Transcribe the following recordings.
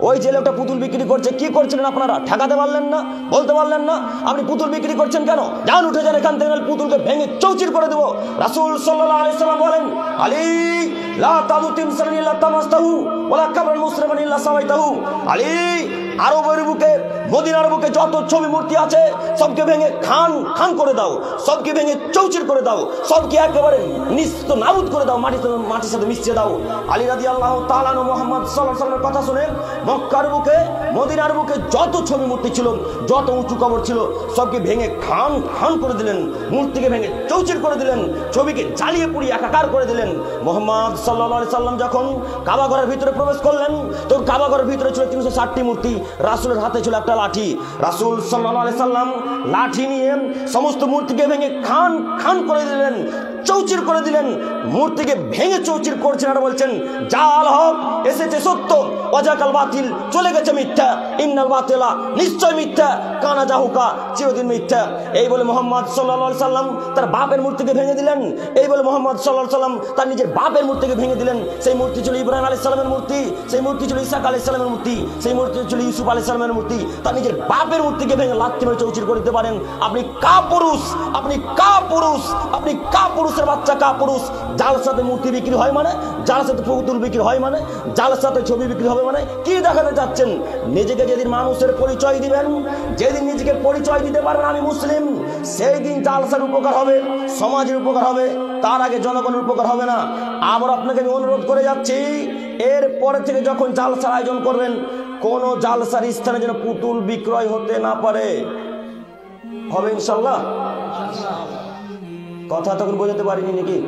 ওই যে লোকটা পুতুল বিক্রি করছে, কি করছিলেন আপনারা? ঠেকাতে পারলেন না, বলতে পারলেন না আপনি পুতুল বিক্রি করছেন কেন? যান, উঠে যান এখান থেকে, পুতুলকে ভেঙে চৌচির করে দেবো। রাসূল সাল্লাল্লাহু আলাইহি ওয়াসাল্লাম বলেন, আলী লা তাদু তিমসালান ইল্লা তামাসতাহু ওয়ালা কাবরাল মুসলিমান ইল্লা সাওয়াইতাহু। আলী, আরবের বুকে, মদিনার বুকে যত ছবি মূর্তি আছে সবকে ভেঙে খান খান করে দাও, সবকে ভেঙে চৌচির করে দাও, সবকে একেবারে নিস্ত নাবুদ করে দাও, মাটির সাথে মিশিয়ে দাও। আলী রাদিয়াল্লাহু তাআলা আনহু মুহাম্মদ সাল্লাল্লাহু আলাইহি ওয়াসাল্লামের কথা শুনে মক্কার বুকে, মদিনার বুকে যত ছবি মূর্তি ছিল, যত উঁচু কবর ছিল, সবকে ভেঙে খান খান করে দিলেন, মূর্তিকে ভেঙে চৌচির করে দিলেন, ছবিকে জ্বালিয়ে পুড়িয়ে একাকার করে দিলেন। মুহাম্মদ সাল্লাল্লাহু আলাইহি সাল্লাম যখন কাবা ঘরের ভিতরে প্রবেশ করলেন, তো কাবা ঘরের ভিতরে ছিল 360টি মূর্তি, রাসূলের হাতে ছিল একটা লাঠি। রাসূল সাল্লাল্লাহু আলাইহি সাল্লাম লাঠি নিয়ে সমস্ত মূর্তিকে ভেঙে খান খান করে দিলেন, চৌচির করে দিলেন। মূর্তিকে ভেঙে চৌচির করছেন আর বলছেন, জাল হক এসেছে সত্য, ওয়াজাকাল বাতিল চলে গেছে মিথ্যা, ইন্নাল বাতিলা নিশ্চয় মিথ্যা, কানা জাহুকা চিরদিন মিথ্যা। এই বলে মুহাম্মদ সাল্লাল্লাহু আলাইহি সাল্লাম তার বাপের মূর্তিকে ভেঙে দিলেন। এই বলে মুহাম্মদ সাল্লাল্লাহু আলাইহি সাল্লাম তার নিজের বাপের মূর্তিকে ভেঙে দিলেন। সেই মূর্তি ছিল ইব্রাহিম আলাইহিস সালামের মূর্তি, সেই মূর্তি ছিল ইসহাক আলাইহিস সালামের মূর্তি, সেই মূর্তি ছিল ইউসুফ আলাইহিস সালামের মূর্তি। তার নিজের বাপের মূর্তিকে ভেঙে লাথি মেরে চৌচির করে দিতে পারেন? আপনি কাপুরুষ, আপনি কাপুরুষ, আপনি কাপুরুষের বাচ্চা, কাপুরুষ। জালসাতে মূর্তি বিক্রি হয় মানে, জালসাতে পুতুল বিক্রি হয় মানে, জালসাতে ছবি বিক্রি হবে মানে কি দেখাতে চাচ্ছেন? নিজেকে যেদিন মানুষের পরিচয় দিবেন, যেদিন নিজেকে পরিচয় দিতে পারবেন আমি মুসলিম, সেই দিন জালসার উপকার হবে, সমাজের উপকার হবে, তার আগে জনগণের উপকার হবে না। আবার আপনাকে আমি অনুরোধ করে যাচ্ছি, এরপরে থেকে যখন জালসার আয়োজন করবেন, কোন জালসার স্থানে যেন পুতুল বিক্রয় হতে না পারে। হবে ইনশাল্লাহ? কথা তখন বোঝাতে পারিনি নাকি?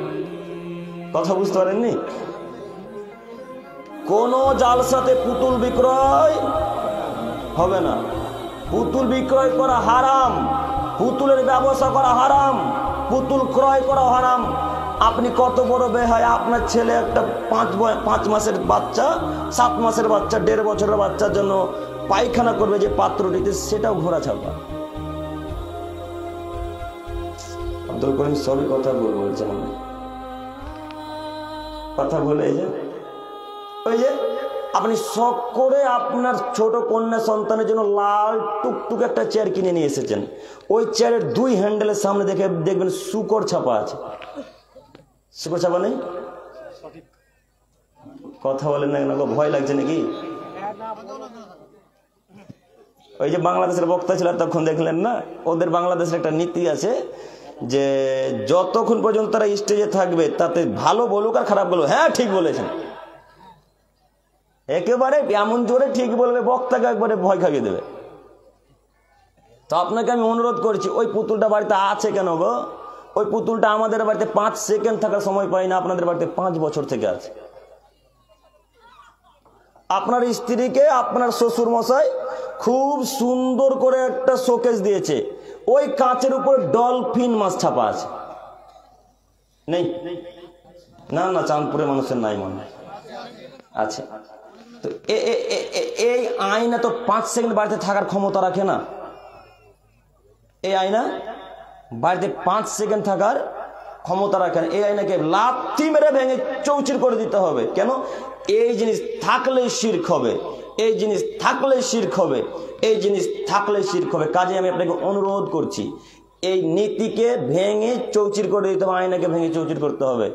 কথা বুঝতে পারেননি? কোন জালসাতে পুতুল বিক্রয় হবে না। পুতুল বিক্রয় করা হারাম, পুতুলের ব্যবসা করা হারাম, পুতুল ক্রয় করা হারাম। আপনি কত বড় বেহায়া, আপনার ছেলে একটা 5 মাসের বাচ্চা, 7 মাসের বাচ্চা, 1.5 বছরের বাচ্চার জন্য পায়খানা করবে যে পাত্রটিতে, সেটাও ঘোরা ছাপা। আব্দুল করিম সবই কথা বলছেন, কথা বলে ওই যে আপনি শখ করে আপনার ছোট কন্যা সন্তানের জন্য লাল টুকটুক একটা চেয়ার কিনে নিয়ে এসেছেন, ওই চেয়ারের 2 হ্যান্ডেলের সামনে দেখবেন শুকর ছাপা আছে। শুকর ছাপা নেই? কথা বলেন না, ভয় লাগছে নাকি? ওই যে বাংলাদেশের বক্তা ছিল তখন দেখলেন না, ওদের বাংলাদেশের একটা নীতি আছে যে যতক্ষণ পর্যন্ত তারা স্টেজে থাকবে, তাতে ভালো বলুক আর খারাপ বলুক, হ্যাঁ ঠিক বলেছেন, একেবারে এমন জোরে ঠিক বলবে, বক্তাকে একবারে ভয় খাইয়ে দেবে। তো আপনাকে আমি অনুরোধ করছি, ওই পুতুলটা বাড়িতে আছে কেন গো? ওই পুতুলটা আমাদের বাড়িতে 5 সেকেন্ড থাকার সময় পাই না, আপনাদের বাড়িতে 5 বছর থেকে আছে। আপনার স্ত্রীকে আপনার শ্বশুর মশাই খুব সুন্দর করে একটা শোকেস দিয়েছে, ওই কাঁচের উপর ডলফিন মাছ ছাপা আছে। নেই? না না, চাঁদপুরের মানুষের নাই মনে আছে। তো এই আয়না তো 5 সেকেন্ড বাড়িতে থাকার ক্ষমতা রাখে না। এই আয়না বাড়িতে 5 সেকেন্ড থাকার ক্ষমতা রাখে না। এই আয়নাকে লাথি মেরে ভেঙে চৌচির করে দিতে হবে। কেন? এই জিনিস থাকলে শিরক হবে, এই জিনিস থাকলে শিরক হবে, এই জিনিস থাকলে শিরক হবে। কাজে আমি আপনাকে অনুরোধ করছি, এই নীতিকে ভেঙে চৌচির করে দিতে হবে, আয়নাকে ভেঙে চৌচির করতে হবে।